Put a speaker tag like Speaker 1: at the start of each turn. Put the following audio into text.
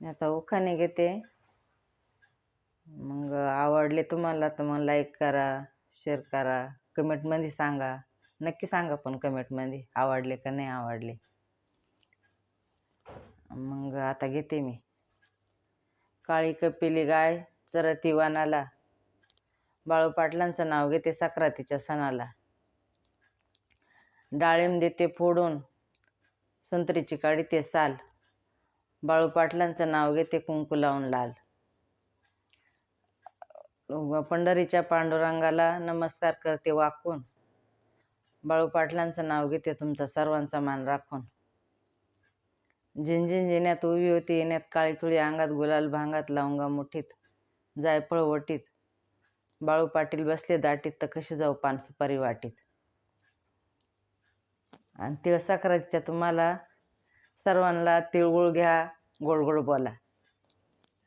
Speaker 1: मी आता उखाणे घेते. मग आवडले तुम्हाला तर मग लाईक करा, शेअर करा, कमेंटमध्ये सांगा. नक्की सांगा पण कमेंटमध्ये आवडले का नाही आवडले. मग आता घेते मी. काळी कपिली गाय चरती वनाला, बाळू पाटलांचं नाव घेते सक्रातीच्या सणाला. डाळिंब देते फोडून, संत्रीची काढीते साल, बाळू पाटलांचं नाव घेते कुंकू लावून लाल. पंढरीच्या पांडुरंगाला नमस्कार करते वाकून, बाळू पाटलांचं नाव घेते तुमचा सर्वांचा मान राखून. झिंझिन जिन्यात उभी होती येण्यात काळी चुळी, अंगात गुलाल भांगात लवंगा मुठीत, जायफळ वटीत, बाळू पाटील बसले दाटीत, तर कशी जाऊ पान सुपारी वाटीत. आणि तिळ साखराच्या तुम्हाला सर्वांना तिळगुळ घ्या, गोड गोड बोला.